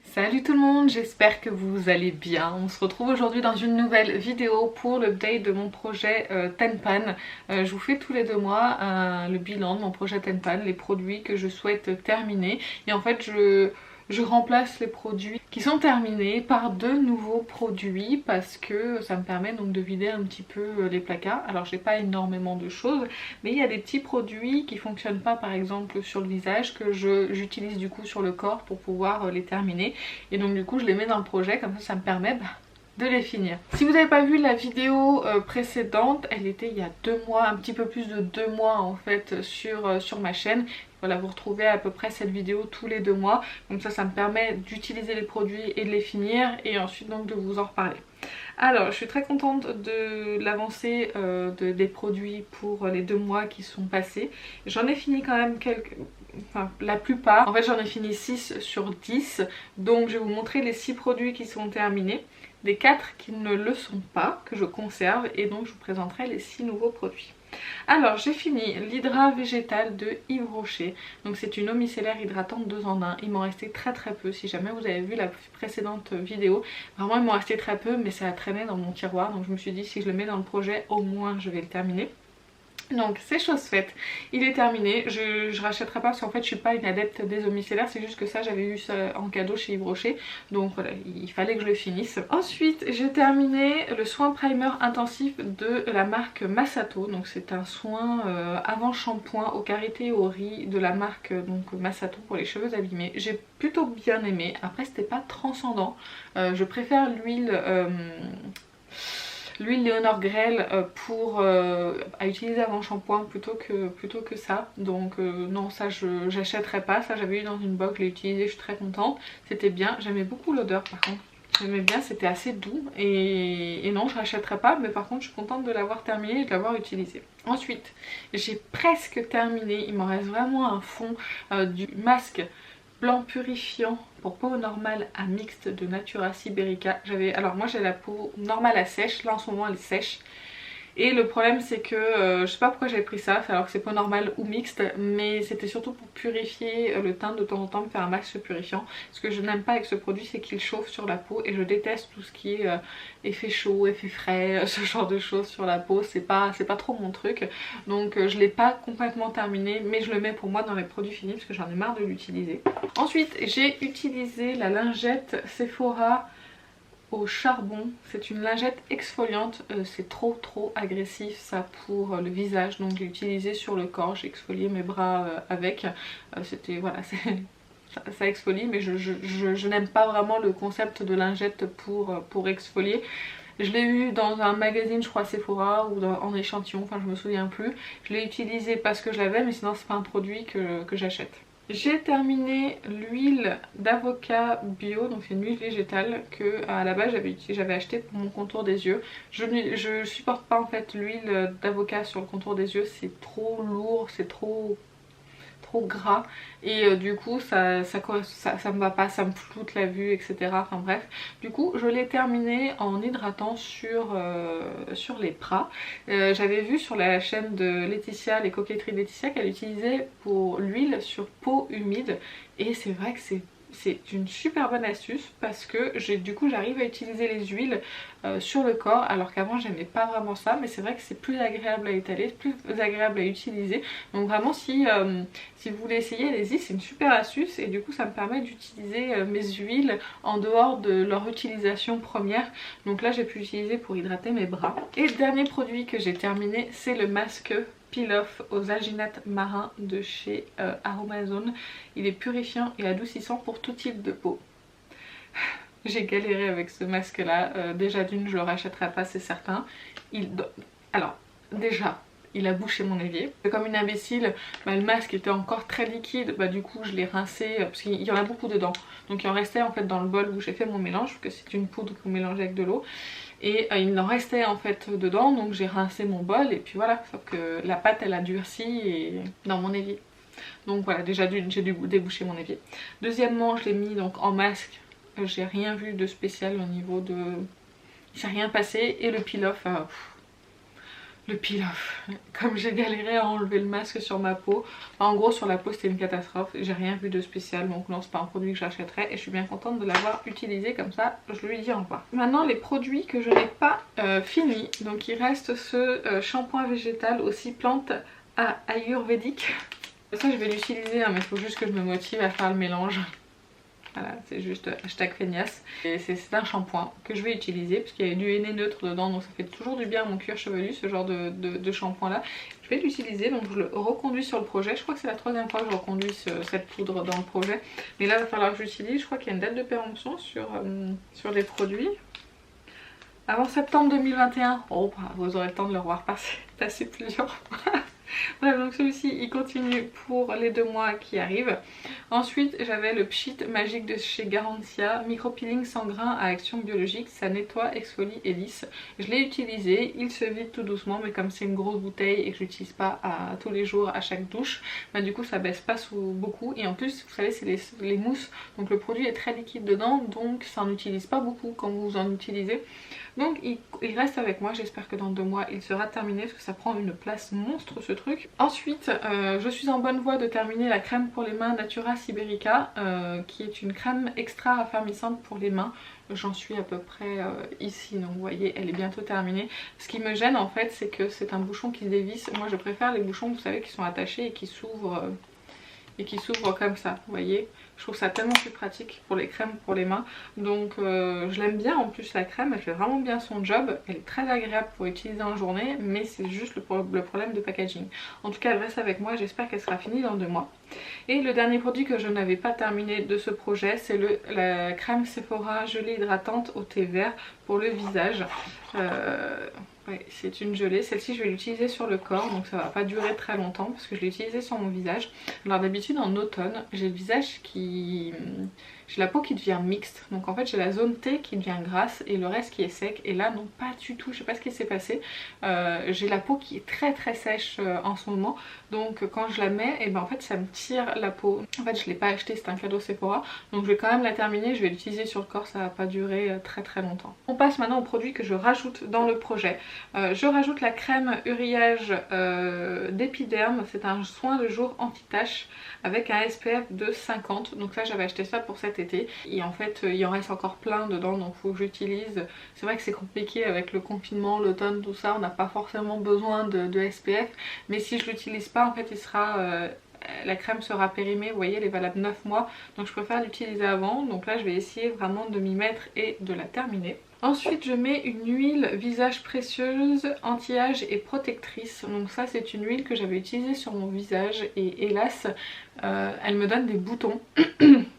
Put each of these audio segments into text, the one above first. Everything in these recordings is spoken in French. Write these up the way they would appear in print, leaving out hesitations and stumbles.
Salut tout le monde, j'espère que vous allez bien. On se retrouve aujourd'hui dans une nouvelle vidéo pour l'update de mon projet Tenpan. Je vous fais tous les 2 mois le bilan de mon projet Tenpan, les produits que je souhaite terminer. Et en fait je remplace les produits qui sont terminés par de nouveaux produits parce que ça me permet donc de vider un petit peu les placards. Alors j'ai pas énormément de choses, mais il y a des petits produits qui fonctionnent pas par exemple sur le visage que j'utilise du coup sur le corps pour pouvoir les terminer. Et donc du coup je les mets dans le projet, comme ça me permet de les finir. Si vous n'avez pas vu la vidéo précédente, elle était il y a 2 mois, un petit peu plus de 2 mois en fait sur ma chaîne. Voilà, vous retrouvez à peu près cette vidéo tous les 2 mois, comme ça me permet d'utiliser les produits et de les finir et ensuite donc de vous en reparler. Alors je suis très contente de l'avancée des produits pour les 2 mois qui sont passés. J'en ai fini quand même enfin la plupart. En fait j'en ai fini 6 sur 10, donc je vais vous montrer les 6 produits qui sont terminés, des 4 qui ne le sont pas, que je conserve, et donc je vous présenterai les 6 nouveaux produits. Alors j'ai fini l'hydra végétal de Yves Rocher, donc c'est une eau micellaire hydratante 2 en 1. Il m'en restait très peu, si jamais vous avez vu la précédente vidéo, vraiment il m'en restait très peu, mais ça a traîné dans mon tiroir, donc je me suis dit si je le mets dans le projet au moins je vais le terminer. Donc c'est chose faite, il est terminé, je rachèterai pas parce qu'en fait je suis pas une adepte des eaux micellaires, c'est juste que ça j'avais eu ça en cadeau chez Yves Rocher, donc voilà, il fallait que je le finisse. Ensuite j'ai terminé le soin primer intensif de la marque Massato, donc c'est un soin avant shampoing au karité et au riz de la marque donc Massato pour les cheveux abîmés. J'ai plutôt bien aimé, après c'était pas transcendant, je préfère l'huile Léonore Grêle à utiliser avant shampoing plutôt que ça. Donc non, ça j'achèterai pas. Ça j'avais eu dans une box, je l'ai utilisé, je suis très contente. C'était bien, j'aimais beaucoup l'odeur par contre. J'aimais bien, c'était assez doux et non je rachèterai pas, mais par contre je suis contente de l'avoir terminé et de l'avoir utilisé. Ensuite j'ai presque terminé, il m'en reste vraiment un fond du masque blanc purifiant pour peau normale à mixte de Natura Siberica. Alors moi j'ai la peau normale à sèche, là en ce moment elle est sèche. Et le problème c'est que, je sais pas pourquoi j'avais pris ça alors que c'est peau normale ou mixte, mais c'était surtout pour purifier le teint, de temps en temps me faire un masque purifiant. Ce que je n'aime pas avec ce produit c'est qu'il chauffe sur la peau et je déteste tout ce qui est effet chaud, effet frais, ce genre de choses sur la peau, c'est pas trop mon truc. Donc je l'ai pas complètement terminé, mais je le mets pour moi dans les produits finis parce que j'en ai marre de l'utiliser. Ensuite j'ai utilisé la lingette Sephora au charbon. C'est une lingette exfoliante, c'est trop agressif ça pour le visage, donc je l'ai utilisé sur le corps, j'ai exfolié mes bras avec. C'était voilà, ça exfolie, mais je n'aime pas vraiment le concept de lingette pour exfolier. Je l'ai eu dans un magazine, je crois Sephora, ou en échantillon, enfin je me souviens plus. Je l'ai utilisé parce que je l'avais, mais sinon c'est pas un produit que j'achète. J'ai terminé l'huile d'avocat bio, donc c'est une huile végétale que à la base j'avais acheté pour mon contour des yeux. Je supporte pas en fait l'huile d'avocat sur le contour des yeux, c'est trop lourd, c'est trop gras et du coup ça me va pas, ça me floute la vue, etc. Enfin bref, du coup je l'ai terminé en hydratant sur les bras. J'avais vu sur la chaîne de Laetitia, les coquetteries de Laetitia, qu'elle utilisait pour l'huile sur peau humide et c'est vrai que c'est une super bonne astuce parce que du coup j'arrive à utiliser les huiles sur le corps alors qu'avant j'aimais pas vraiment ça, mais c'est vrai que c'est plus agréable à étaler, plus agréable à utiliser. Donc vraiment si vous voulez essayer, allez-y, c'est une super astuce et du coup ça me permet d'utiliser mes huiles en dehors de leur utilisation première. Donc là j'ai pu l'utiliser pour hydrater mes bras. Et le dernier produit que j'ai terminé, c'est le masque Peel-Off aux alginates marins de chez Aromazone. Il est purifiant et adoucissant pour tout type de peau. J'ai galéré avec ce masque là, déjà d'une je le rachèterai pas, c'est certain. Alors déjà il a bouché mon évier. Comme une imbécile, le masque était encore très liquide, du coup je l'ai rincé parce qu'il y en a beaucoup dedans. Donc il en restait en fait dans le bol où j'ai fait mon mélange, parce que c'est une poudre qu'on mélange avec de l'eau. Et il en restait en fait dedans, donc j'ai rincé mon bol et puis voilà, sauf que la pâte elle a durci et dans mon évier. Donc voilà, déjà j'ai dû déboucher mon évier. Deuxièmement je l'ai mis donc en masque, j'ai rien vu de spécial au niveau de... il s'est rien passé. Et le peel-off, le peel-off. Comme j'ai galéré à enlever le masque sur ma peau, en gros sur la peau c'était une catastrophe, j'ai rien vu de spécial, donc non c'est pas un produit que j'achèterais et je suis bien contente de l'avoir utilisé, comme ça je lui dis au revoir. Maintenant les produits que je n'ai pas finis, donc il reste ce shampoing végétal aussi plante à ayurvédique. Ça je vais l'utiliser hein, mais il faut juste que je me motive à faire le mélange. Voilà, c'est juste hashtag feignasse. Et c'est un shampoing que je vais utiliser parce qu'il y a du henné neutre dedans, donc ça fait toujours du bien à mon cuir chevelu ce genre de shampoing là. Je vais l'utiliser, donc je le reconduis sur le projet. Je crois que c'est la 3e fois que je reconduis cette poudre dans le projet. Mais là il va falloir que j'utilise, je crois qu'il y a une date de péremption sur les produits. Avant septembre 2021, oh bah, vous aurez le temps de le revoir passer plusieurs fois. Voilà, donc celui-ci il continue pour les 2 mois qui arrivent. Ensuite j'avais le Pchit magique de chez Garantia, micro peeling sans grains à action biologique, ça nettoie, exfolie et lisse. Je l'ai utilisé, il se vide tout doucement mais comme c'est une grosse bouteille et que je l'utilise pas tous les jours à chaque douche, bah du coup ça baisse pas beaucoup et en plus vous savez c'est les mousses, donc le produit est très liquide dedans, donc ça en utilise pas beaucoup quand vous en utilisez. Donc il reste avec moi, j'espère que dans 2 mois il sera terminé parce que ça prend une place monstre ce truc. Ensuite je suis en bonne voie de terminer la crème pour les mains Natura Siberica qui est une crème extra raffermissante pour les mains. J'en suis à peu près ici, donc vous voyez elle est bientôt terminée. Ce qui me gêne en fait c'est que c'est un bouchon qui se dévisse. Moi je préfère les bouchons vous savez qui sont attachés et qui s'ouvrent comme ça, vous voyez. Je trouve ça tellement plus pratique pour les crèmes pour les mains. Donc je l'aime bien en plus la crème, elle fait vraiment bien son job. Elle est très agréable pour utiliser en journée, mais c'est juste le problème de packaging. En tout cas elle reste avec moi, j'espère qu'elle sera finie dans 2 mois. Et le dernier produit que je n'avais pas terminé de ce projet, c'est la crème Sephora gelée hydratante au thé vert pour le visage. Ouais, c'est une gelée, celle-ci je vais l'utiliser sur le corps donc ça va pas durer très longtemps parce que je l'ai utilisée sur mon visage. Alors d'habitude en automne j'ai le visage j'ai la peau qui devient mixte, donc en fait j'ai la zone T qui devient grasse et le reste qui est sec, et là non pas du tout, je sais pas ce qui s'est passé. J'ai la peau qui est très sèche en ce moment, donc quand je la mets et ben en fait ça me tire la peau. En fait je l'ai pas acheté, c'est un cadeau Sephora, donc je vais quand même la terminer, je vais l'utiliser sur le corps, ça va pas durer très longtemps. On passe maintenant aux produits que je rajoute dans le projet. Je rajoute la crème Uriage d'Epiderme, c'est un soin de jour anti-tache avec un SPF de 50, donc ça j'avais acheté ça pour cet été et en fait il en reste encore plein dedans, donc faut que j'utilise. C'est vrai que c'est compliqué avec le confinement, l'automne, tout ça, on n'a pas forcément besoin de SPF, mais si je l'utilise pas en fait la crème sera périmée, vous voyez elle est valable 9 mois, donc je préfère l'utiliser avant. Donc là je vais essayer vraiment de m'y mettre et de la terminer. Ensuite je mets une huile visage précieuse, anti-âge et protectrice. Donc ça c'est une huile que j'avais utilisée sur mon visage et hélas elle me donne des boutons.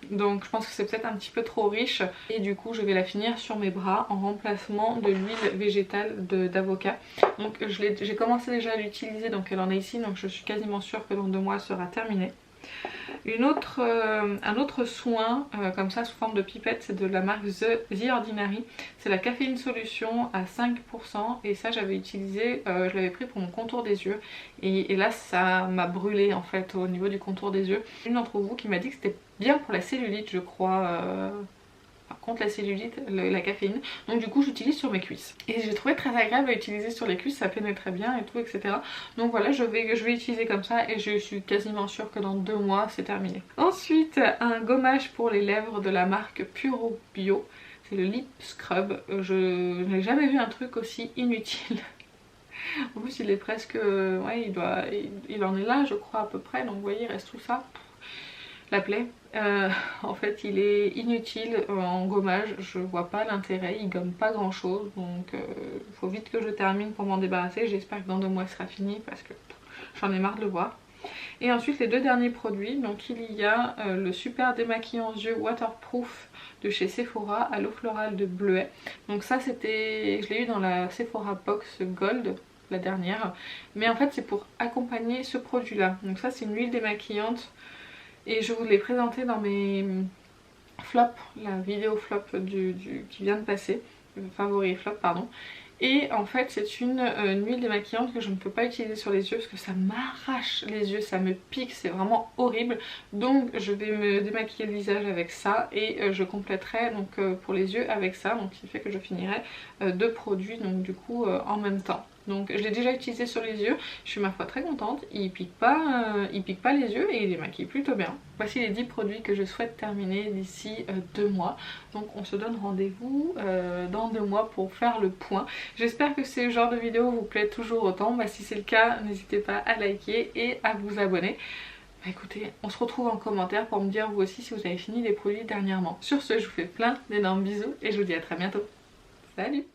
Donc je pense que c'est peut-être un petit peu trop riche et du coup je vais la finir sur mes bras en remplacement de l'huile végétale d'avocat. Donc j'ai commencé déjà à l'utiliser, donc elle en est ici, donc je suis quasiment sûre que dans 2 mois elle sera terminée. Un autre soin comme ça sous forme de pipette, c'est de la marque The Ordinary, c'est la caféine solution à 5% et ça j'avais utilisé, je l'avais pris pour mon contour des yeux et là ça m'a brûlé en fait au niveau du contour des yeux. Une d'entre vous qui m'a dit que c'était bien pour la cellulite je crois, contre la cellulite, la caféine, donc du coup j'utilise sur mes cuisses et j'ai trouvé très agréable à utiliser sur les cuisses, ça pénétrait bien et tout etc. Donc voilà je vais utiliser comme ça et je suis quasiment sûre que dans 2 mois c'est terminé. Ensuite un gommage pour les lèvres de la marque Puro Bio, c'est le Lip Scrub. Je n'ai jamais vu un truc aussi inutile. En plus il est presque, ouais il en est là je crois à peu près, donc vous voyez il reste tout ça. La plaie, en fait il est inutile en gommage, je vois pas l'intérêt, il gomme pas grand chose, donc il faut vite que je termine pour m'en débarrasser. J'espère que dans 2 mois il sera fini parce que j'en ai marre de le voir. Et ensuite les 2 derniers produits, donc il y a le super démaquillant yeux waterproof de chez Sephora à l'eau florale de bleuet. Donc ça c'était, je l'ai eu dans la Sephora Box Gold, la dernière, mais en fait c'est pour accompagner ce produit là. Donc ça c'est une huile démaquillante et je vous l'ai présenté dans mes flops, la vidéo flop qui vient de passer, favori flop pardon. Et en fait c'est une huile démaquillante que je ne peux pas utiliser sur les yeux parce que ça m'arrache les yeux, ça me pique, c'est vraiment horrible. Donc je vais me démaquiller le visage avec ça et je compléterai donc pour les yeux avec ça, donc ce qui fait que je finirai 2 produits donc du coup en même temps. Donc je l'ai déjà utilisé sur les yeux, je suis ma foi très contente, il pique pas les yeux et il les maquille plutôt bien. Voici les 10 produits que je souhaite terminer d'ici 2 mois. Donc on se donne rendez-vous dans 2 mois pour faire le point. J'espère que ce genre de vidéo vous plaît toujours autant. Si c'est le cas, n'hésitez pas à liker et à vous abonner. Écoutez, on se retrouve en commentaire pour me dire vous aussi si vous avez fini les produits dernièrement. Sur ce, je vous fais plein d'énormes bisous et je vous dis à très bientôt. Salut!